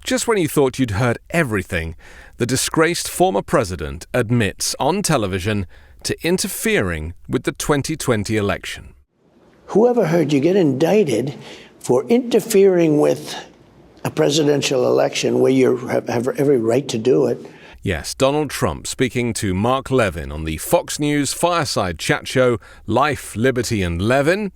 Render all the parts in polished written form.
Just when you thought you'd heard everything, the disgraced former president admits on television to interfering with the 2020 election. Whoever heard you get indicted for interfering with a presidential election where you have every right to do it? Yes, Donald Trump speaking to Mark Levin on the Fox News fireside chat show Life, Liberty and Levin.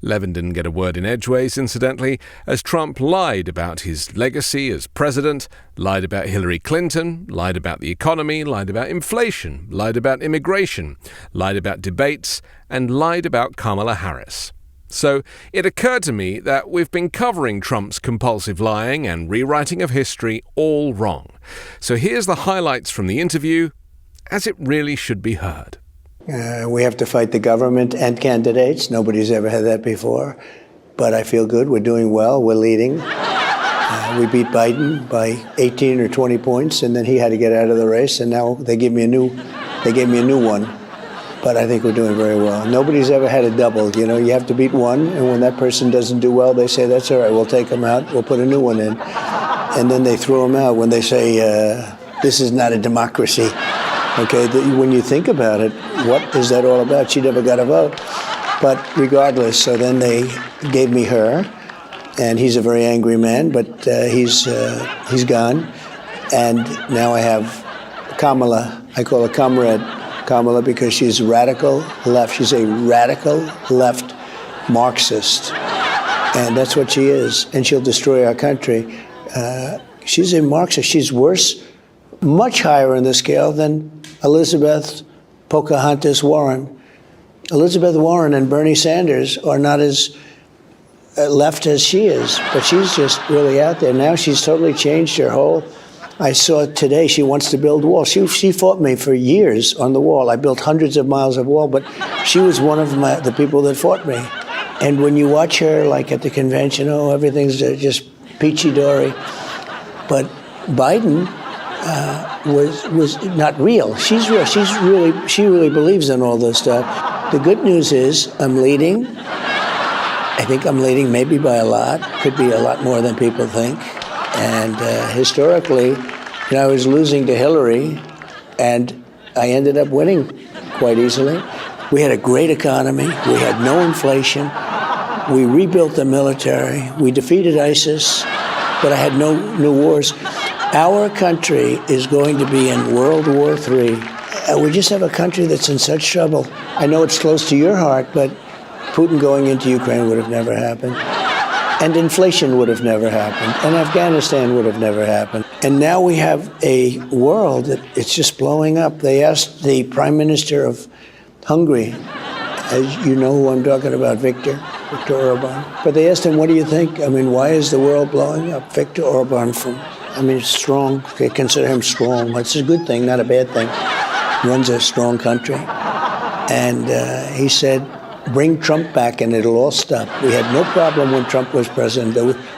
Levin didn't get a word in edgeways, incidentally, as Trump lied about his legacy as president, lied about Hillary Clinton, lied about the economy, lied about inflation, lied about immigration, lied about debates, and lied about Kamala Harris. So it occurred to me that we've been covering Trump's compulsive lying and rewriting of history all wrong. So here's the highlights from the interview, as it really should be heard. We have to fight the government and candidates. Nobody's ever had that before. But I feel good. We're doing well. We're leading. We beat Biden by 18 or 20 points, and then he had to get out of the race. And now they gave me a new one. But I think we're doing very well. Nobody's ever had a double. You know, you have to beat one, and when that person doesn't do well, they say, that's all right, we'll take him out, we'll put a new one in. And then they throw him out when they say, this is not a democracy. Okay, when you think about it, what is that all about? She never got a vote. But regardless, so then they gave me her, and he's a very angry man, but he's gone. And now I have Kamala. I call her Comrade Kamala because she's radical left. She's a radical left Marxist. And that's what she is. And she'll destroy our country. She's a Marxist. She's worse, much higher in the scale than Elizabeth Pocahontas Warren. Elizabeth Warren and Bernie Sanders are not as left as she is, but she's just really out there. Now she's totally changed her whole. I saw today she wants to build walls. She fought me for years on the wall. I built hundreds of miles of wall, but she was one of the people that fought me. And when you watch her, like at the convention, everything's just peachy-dory. But Biden was not real. She's real. She really believes in all this stuff. The good news is I'm leading. I think I'm leading maybe by a lot. Could be a lot more than people think. And historically, I was losing to Hillary, and I ended up winning quite easily. We had a great economy. We had no inflation. We rebuilt the military. We defeated ISIS, but I had no new wars. Our country is going to be in World War III. We just have a country that's in such trouble. I know it's close to your heart, but Putin going into Ukraine would have never happened. And inflation would have never happened. And Afghanistan would have never happened. And now we have a world that it's just blowing up. They asked the Prime Minister of Hungary, as you know who I'm talking about, Viktor Orban. But they asked him, what do you think? I mean, why is the world blowing up? Viktor Orban strong. They consider him strong. It's a good thing, not a bad thing. Runs a strong country. And he said, bring Trump back and it'll all stop. We had no problem when Trump was president.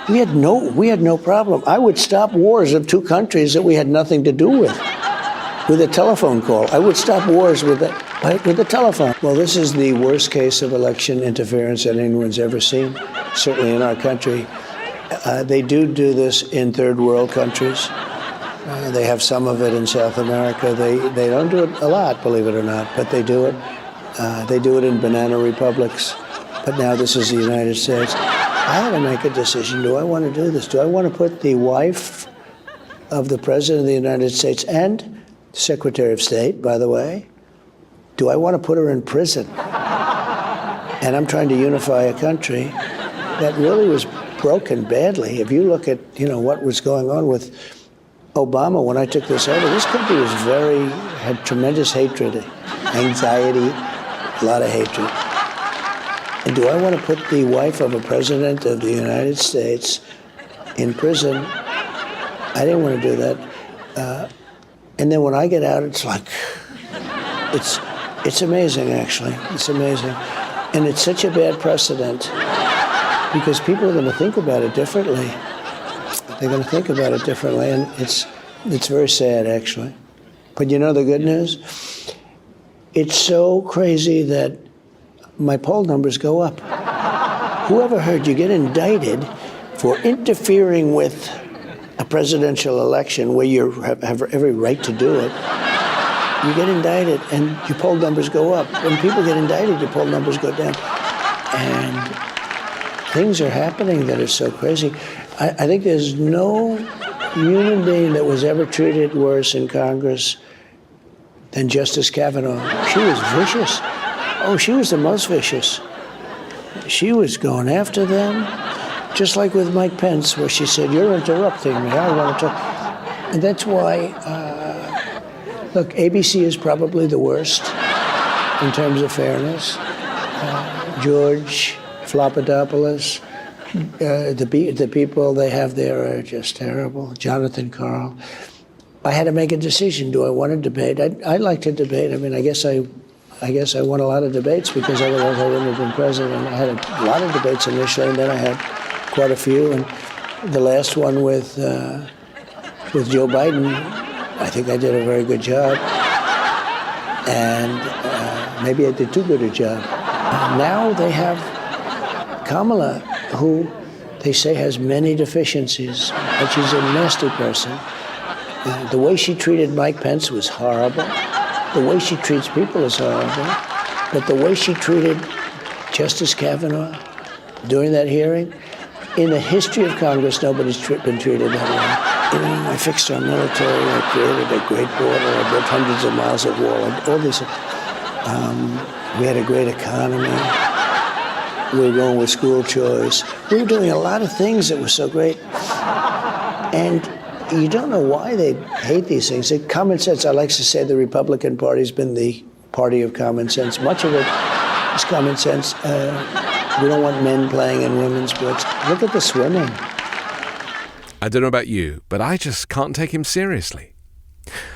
We had no problem. I would stop wars of two countries that we had nothing to do with a telephone call. I would stop wars with a telephone. Well, this is the worst case of election interference that anyone's ever seen, certainly in our country. They do this in third world countries. They have some of it in South America. They don't do it a lot, believe it or not, but they do it. They do it in banana republics, but now this is the United States. I had to make a decision. Do I want to do this? Do I want to put the wife of the President of the United States and Secretary of State, by the way, do I want to put her in prison? And I'm trying to unify a country that really was broken badly. If you look at, what was going on with Obama when I took this over, this country had tremendous hatred, anxiety, a lot of hatred. And do I want to put the wife of a president of the United States in prison? I didn't want to do that. And then when I get out, it's like, it's amazing, actually. It's amazing. And it's such a bad precedent because people are going to think about it differently. They're going to think about it differently, and it's very sad, actually. But the good news? It's so crazy that my poll numbers go up. Whoever heard you get indicted for interfering with a presidential election where you have every right to do it, you get indicted and your poll numbers go up. When people get indicted, your poll numbers go down. And things are happening that are so crazy. I think there's no human being that was ever treated worse in Congress than Justice Kavanaugh. She was vicious. Oh, she was the most vicious. She was going after them, just like with Mike Pence, where she said, "You're interrupting me. I want to talk." And that's why, look, ABC is probably the worst in terms of fairness. George Flopadopoulos, the people they have there are just terrible. Jonathan Karl. I had to make a decision. Do I want to debate? I'd like to debate. I mean, I guess I won a lot of debates because otherwise I wouldn't have been president. I had a lot of debates initially, and then I had quite a few. And the last one with Joe Biden, I think I did a very good job. And maybe I did too good a job. Now they have Kamala, who they say has many deficiencies, but she's a nasty person. The way she treated Mike Pence was horrible. The way she treats people is horrible. But the way she treated Justice Kavanaugh during that hearing, in the history of Congress, nobody's been treated that way. You know, I fixed our military, I created a great border, I built hundreds of miles of wall, all these. We had a great economy. We were going with school choice. We were doing a lot of things that were so great. And you don't know why they hate these things. Common sense, I like to say the Republican Party's been the party of common sense. Much of it is common sense. We don't want men playing in women's sports. Look at the swimming. I don't know about you, but I just can't take him seriously.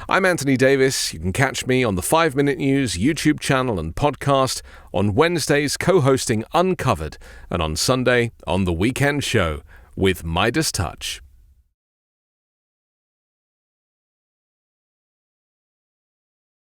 I'm Anthony Davis. You can catch me on the 5 Minute News YouTube channel and podcast, on Wednesdays co-hosting Uncovered, and on Sunday on The Weekend Show with Midas Touch.